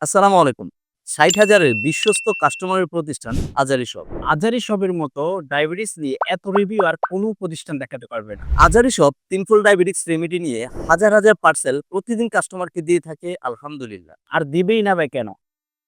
আসসালামু আলাইকুম। ৬০,০০০-এর বিশ্বস্ত কাস্টমারের প্রতিষ্ঠান আজারি শপ। আজারি শপের মতো ডায়াবেটিস নিয়ে এত রিভিউ আর কোনো প্রতিষ্ঠান দেখাতে পারবে না। আজারি শপ তিনফুল ডায়াবেটিকস রেমেডি নিয়ে হাজার, হাজার পার্সেল প্রতিদিন কাস্টমারকে দিয়ে থাকে আলহামদুলিল্লাহ। আর দিবেই না বা কেন?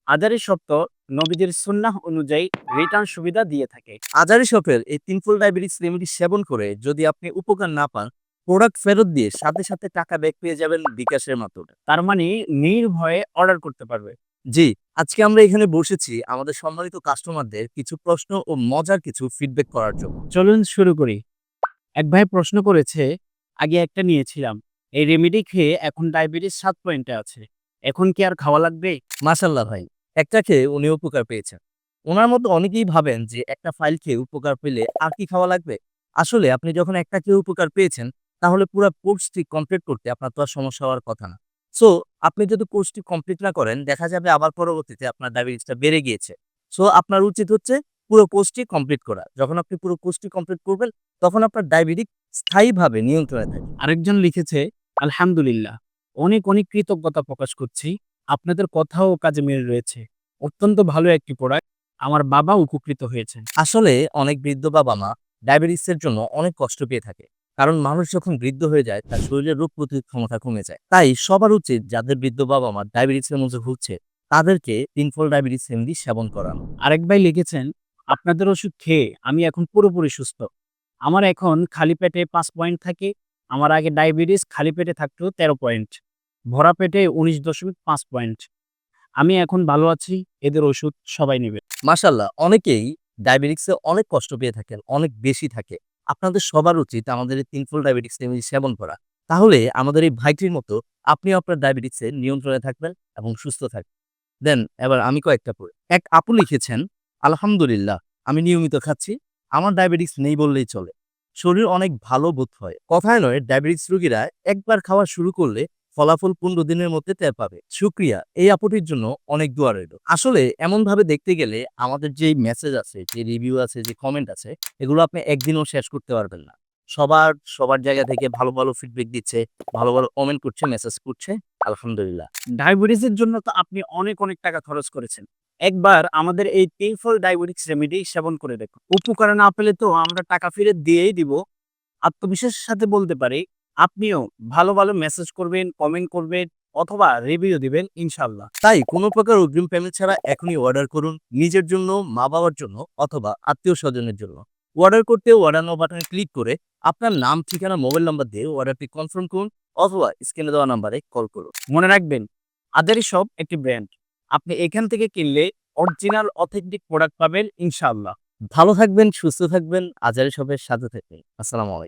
আজারি শপ তো নবীজির সুন্নাহ অনুযায়ী রিটার্ন সুবিধা দিয়ে থাকে। আজারি শপের এই তিনফুল ডায়াবেটিকস রেমেডি সেবন করে যদি আপনি উপকার না পান, প্রোডাক্ট ফেরত দিয়ে সাথে, সাথে টাকা ব্যাক পেয়ে যাবেন বিকাশের মাধ্যমে। তার মানে নির্ভয়ে অর্ডার করতে পারবে। জি, আজকে আমরা এখানে বসেছি আমাদের সম্মানিত কাস্টমারদের কিছু প্রশ্ন ও মজার কিছু ফিডব্যাক করার জন্য। চলুন শুরু করি। এক ভাই প্রশ্ন করেছে, আগে একটা নিয়েছিলাম। এই রেমেডি খেয়ে এখন ডায়াবেটিস ৭ পয়েন্টে আছে। এখন কি আর খাওয়া লাগবে? মাশাআল্লাহ ভাই। একটা খেয়ে উনি উপকার পেয়েছেন। উনার মতো অনেকেই ভাবেন যে একটা ফাইল খেয়ে উপকার পেলে আর কি খাওয়া লাগবে? আসলে আপনি যখন একটা খেয়ে উপকার পেয়েছেন, তাহলে পুরা কোর্সটি কমপ্লিট করতে আপনার তো আর সমস্যা হওয়ার কথা না। সো আপনি যদি কোর্সটি কমপ্লিট না করেন, দেখা যাবে আবার পরবর্তীতে আপনার ডায়াবেটিসটা বেড়ে গিয়েছে। সো আপনার উচিত হচ্ছে পুরো কোর্সটি কমপ্লিট করা। যখন আপনি পুরো কোর্সটি কমপ্লিট করবেন, তখন আপনার ডায়াবেটিক স্থায়ীভাবে নিয়ন্ত্রণে থাকবে। আরেকজন লিখেছে, আলহামদুলিল্লাহ। অনেক, অনেক কৃতজ্ঞতা প্রকাশ করছি। আপনাদের কথা ও কাজে মিল রয়েছে। অত্যন্ত ভালো একটি প্রোডাক্ট। আমার বাবা উপকৃত হয়েছেন। আসলে অনেক বৃদ্ধ বাবা-মা ডায়াবেটিসের জন্য অনেক কষ্ট পেয়ে থাকে। কারণ মানুষ যখন বৃদ্ধ হয়ে যায় তার শরীরের রোগ প্রতিরোধ ক্ষমতা কমে যায়। তাই সবার উচিত যাদের বৃদ্ধ বাবা-মা ডায়াবেটিসের মধ্যে ভুগছে তাদেরকে তিনফল ডায়াবেটিস রেমেডি সেবন করানো। আরেক ভাই লিখেছেন, আপনাদের ওষুধ খেয়ে আমি এখন পুরোপুরি সুস্থ। আমার এখন খালি পেটে ৫ পয়েন্ট থাকে। আমার আগে ডায়াবেটিস খালি পেটে থাকতো ১৩ পয়েন্ট। ভরা পেটে ১৯.৫ পয়েন্ট। আমি এখন ভালো আছি। এদের ওষুধ সবাই নিবে। মাশাআল্লাহ, অনেকেই ডায়াবেটিকসে অনেক কষ্ট পেয়ে থাকেন, অনেক বেশি থাকে। আপনাদের সবার উচিত আমাদের এই তিনফল ডায়াবেটিস রেমেডি সেবন করা। তাহলে আমাদের এই ভাইটির মতো আপনিও আপনার ডায়াবেটিসের নিয়ন্ত্রণে থাকবেন এবং সুস্থ থাকবেন। দেন এবার আমি কয়েকটা পড়ি। এক আপু লিখেছেন, "আলহামদুলিল্লাহ, আমি নিয়মিত খাচ্ছি। আমার ডায়াবেটিস নেই বললেই চলে। শরীর অনেক ভালো বোধ হয়। কথায় নয়, ডায়াবেটিস রোগীরা একবার খাওয়া শুরু করলে ফলাফল ১৫ দিনের মধ্যে টের পাবে। শুকরিয়া। এই আপুটির জন্য অনেক দোয়া রইল।" আসলে এমনভাবে দেখতে গেলে আমাদের যেই মেসেজ আছে, যে রিভিউ আছে, যে কমেন্ট আছে, এগুলো আপনি একদিনেও শেষ করতে পারবেন না। সবার জায়গা থেকে ভালো, ভালো ফিডব্যাক দিচ্ছে, ভালো, ভালো কমেন্ট করছে, মেসেজ করছে। আলহামদুলিল্লাহ। ডায়াবেটিসের জন্য তো আপনি অনেক, অনেক টাকা খরচ করেছেন। একবার আমাদের এই পেইনফুল ডায়াবেটিকস রেমেডি সেবন করে দেখুন। উপকার না পেলে তো আমরা টাকা ফেরত দিয়েই দিব। আত্মবিশ্বাসের সাথে বলতে পারি, আপনিও ভালো, ভালো মেসেজ করবেন, কমেন্ট করবেন অথবা রিভিউ দিবেন ইনশাআল্লাহ। তাই কোনো প্রকার অগ্রিম পেমেন্ট ছাড়া এখনই অর্ডার করুন। নিজের জন্য, মা-বাবার জন্য অথবা আত্মীয়স্বজনের জন্য। অর্ডার করতে অর্ডার নাও বাটনে ক্লিক করে আপনার নাম, ঠিকানা, মোবাইল নাম্বার দিয়ে অর্ডারটি কনফার্ম করুন অথবা স্ক্রিনে দেওয়া নাম্বারে কল করুন। মনে রাখবেন, আদারি শপ একটি ব্র্যান্ড। আপনি এখান থেকে কিনলে অরিজিনাল অথেন্টিক প্রোডাক্ট পাবেন ইনশাআল্লাহ। ভালো থাকবেন, সুস্থ থাকবেন, আজারি শপের সাথে থাকবেন। আসসালামু আলাইকুম।